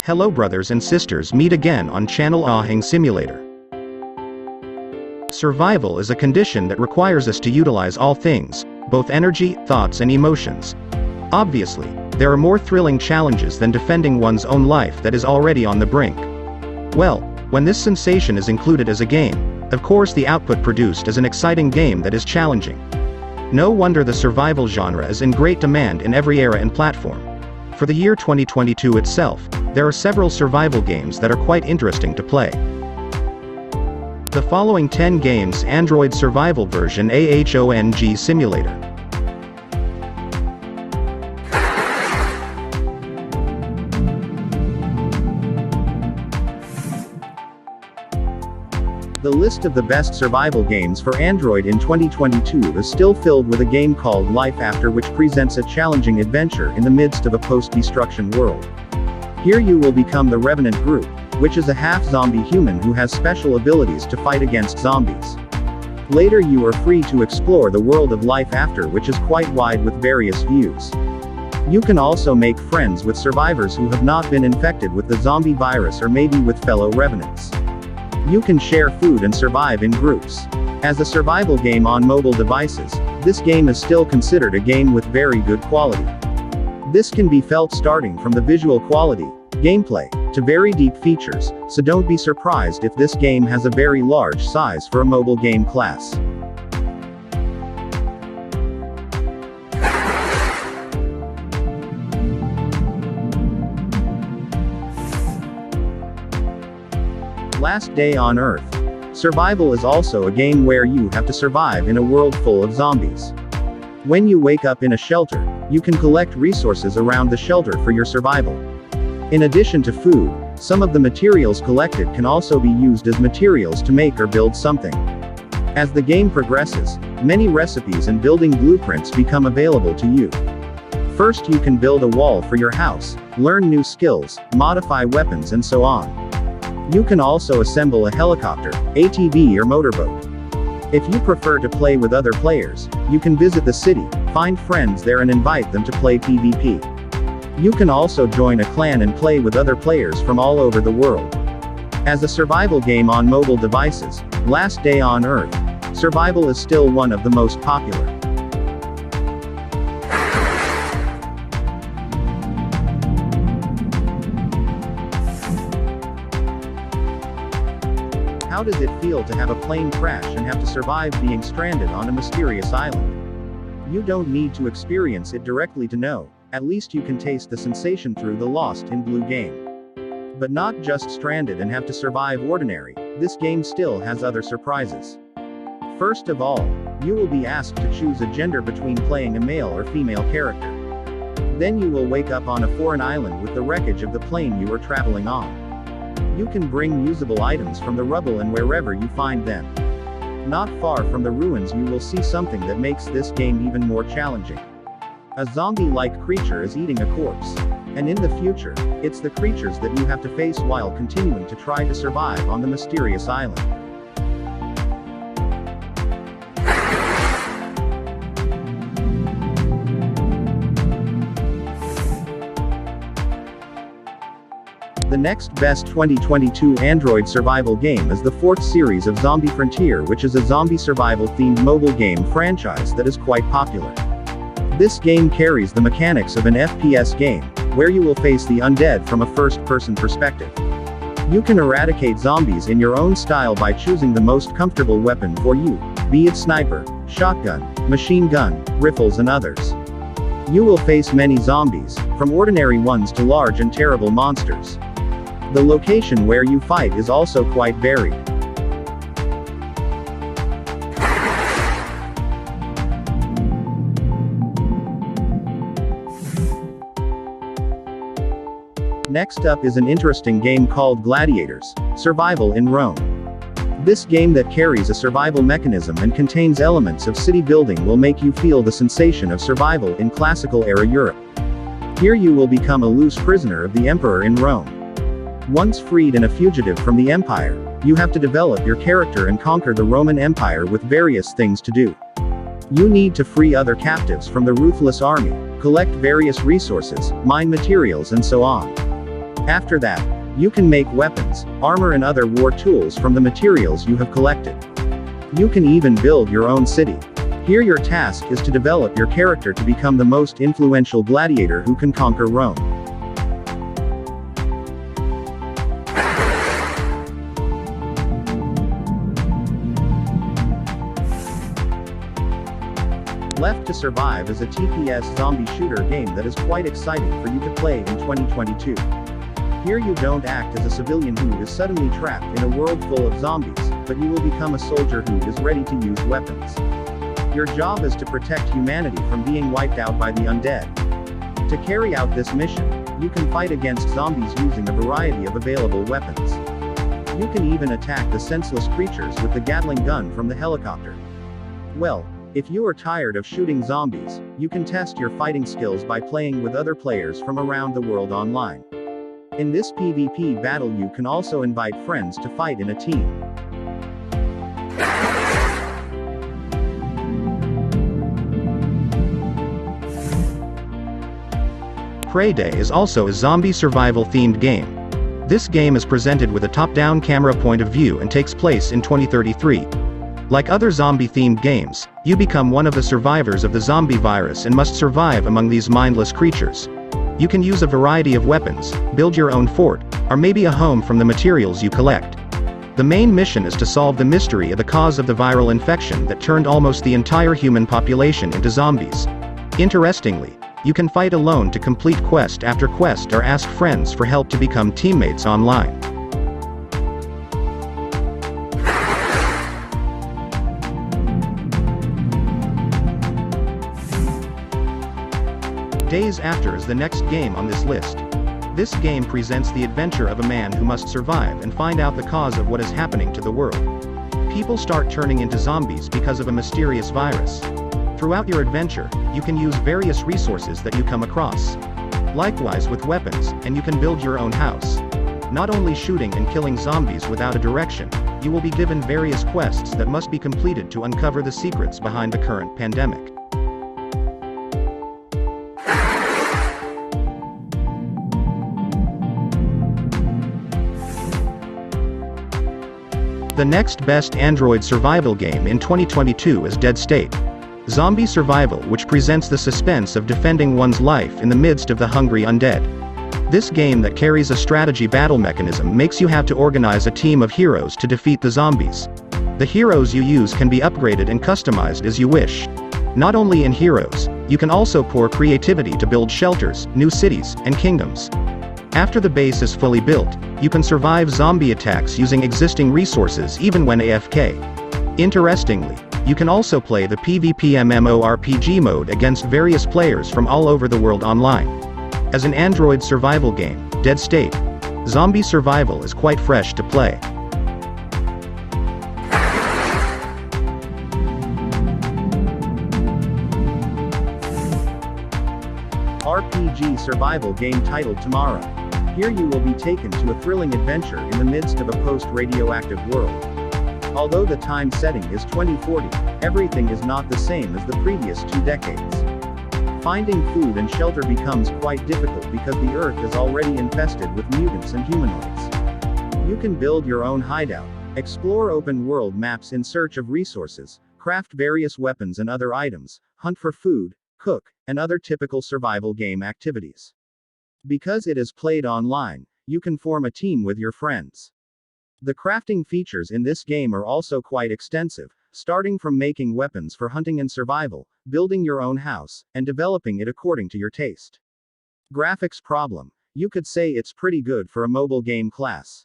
Hello brothers and sisters, meet again on channel Ahang Simulator. Survival is a condition that requires us to utilize all things, both energy, thoughts and emotions. Obviously, there are more thrilling challenges than defending one's own life that is already on the brink. Well, when this sensation is included as a game, of course the output produced is an exciting game that is challenging. No wonder the survival genre is in great demand in every era and platform. For the year 2022 itself, there are several survival games that are quite interesting to play. The following 10 games: Android Survival Version Ahong Simulator. The list of the best survival games for Android in 2022 is still filled with a game called Life After, which presents a challenging adventure in the midst of a post-destruction world. Here you will become the Revenant group, which is a half-zombie human who has special abilities to fight against zombies. Later you are free to explore the world of Life After, which is quite wide with various views. You can also make friends with survivors who have not been infected with the zombie virus, or maybe with fellow Revenants. You can share food and survive in groups. As a survival game on mobile devices, this game is still considered a game with very good quality. This can be felt starting from the visual quality, gameplay, to very deep features, so don't be surprised if this game has a very large size for a mobile game class. Last Day on Earth. Survival is also a game where you have to survive in a world full of zombies. When you wake up in a shelter, you can collect resources around the shelter for your survival. In addition to food, some of the materials collected can also be used as materials to make or build something. As the game progresses, many recipes and building blueprints become available to you. First you can build a wall for your house, learn new skills, modify weapons and so on. You can also assemble a helicopter, ATV or motorboat. If you prefer to play with other players, you can visit the city, find friends there and invite them to play PvP. You can also join a clan and play with other players from all over the world. As a survival game on mobile devices, Last Day on Earth, survival is still one of the most popular. How does it feel to have a plane crash and have to survive being stranded on a mysterious island? You don't need to experience it directly to know. At least you can taste the sensation through the Lost in Blue game. But not just stranded and have to survive ordinary, this game still has other surprises. First of all, you will be asked to choose a gender between playing a male or female character. Then you will wake up on a foreign island with the wreckage of the plane you are traveling on. You can bring usable items from the rubble and wherever you find them. Not far from the ruins you will see something that makes this game even more challenging. A zombie-like creature is eating a corpse. And in the future, it's the creatures that you have to face while continuing to try to survive on the mysterious island. The next best 2022 Android survival game is the fourth series of Zombie Frontier, which is a zombie survival-themed mobile game franchise that is quite popular. This game carries the mechanics of an FPS game, where you will face the undead from a first-person perspective. You can eradicate zombies in your own style by choosing the most comfortable weapon for you, be it sniper, shotgun, machine gun, rifles and others. You will face many zombies, from ordinary ones to large and terrible monsters. The location where you fight is also quite varied. Next up is an interesting game called Gladiators, Survival in Rome. This game that carries a survival mechanism and contains elements of city building will make you feel the sensation of survival in classical era Europe. Here you will become a loose prisoner of the emperor in Rome. Once freed and a fugitive from the empire, you have to develop your character and conquer the Roman Empire with various things to do. You need to free other captives from the ruthless army, collect various resources, mine materials and so on. After that, you can make weapons, armor and other war tools from the materials you have collected. You can even build your own city. Here your task is to develop your character to become the most influential gladiator who can conquer Rome. Left to Survive is a TPS zombie shooter game that is quite exciting for you to play in 2022. Here you don't act as a civilian who is suddenly trapped in a world full of zombies, but you will become a soldier who is ready to use weapons. Your job is to protect humanity from being wiped out by the undead. To carry out this mission, you can fight against zombies using a variety of available weapons. You can even attack the senseless creatures with the Gatling gun from the helicopter. Well, if you are tired of shooting zombies, you can test your fighting skills by playing with other players from around the world online. In this PvP battle you can also invite friends to fight in a team. Prey Day is also a zombie survival themed game. This game is presented with a top-down camera point of view and takes place in 2033. Like other zombie-themed games, you become one of the survivors of the zombie virus and must survive among these mindless creatures. You can use a variety of weapons, build your own fort, or maybe a home from the materials you collect. The main mission is to solve the mystery of the cause of the viral infection that turned almost the entire human population into zombies. Interestingly, you can fight alone to complete quest after quest or ask friends for help to become teammates online. Days After is the next game on this list. This game presents the adventure of a man who must survive and find out the cause of what is happening to the world. People start turning into zombies because of a mysterious virus. Throughout your adventure, you can use various resources that you come across. Likewise with weapons, and you can build your own house. Not only shooting and killing zombies without a direction, you will be given various quests that must be completed to uncover the secrets behind the current pandemic. The next best Android survival game in 2022 is Deadstate. Zombie survival which presents the suspense of defending one's life in the midst of the hungry undead. This game that carries a strategy battle mechanism makes you have to organize a team of heroes to defeat the zombies. The heroes you use can be upgraded and customized as you wish. Not only in heroes, you can also pour creativity to build shelters, new cities, and kingdoms. After the base is fully built, you can survive zombie attacks using existing resources even when AFK. Interestingly, you can also play the PvP MMORPG mode against various players from all over the world online. As an Android survival game, Deadstate, zombie survival is quite fresh to play. RPG survival game titled Tomorrow. Here you will be taken to a thrilling adventure in the midst of a post-radioactive world. Although the time setting is 2040, everything is not the same as the previous 2 decades. Finding food and shelter becomes quite difficult because the Earth is already infested with mutants and humanoids. You can build your own hideout, explore open-world maps in search of resources, craft various weapons and other items, hunt for food, cook, and other typical survival game activities. Because it is played online, you can form a team with your friends. The crafting features in this game are also quite extensive, starting from making weapons for hunting and survival, building your own house, and developing it according to your taste. Graphics problem. You could say it's pretty good for a mobile game class.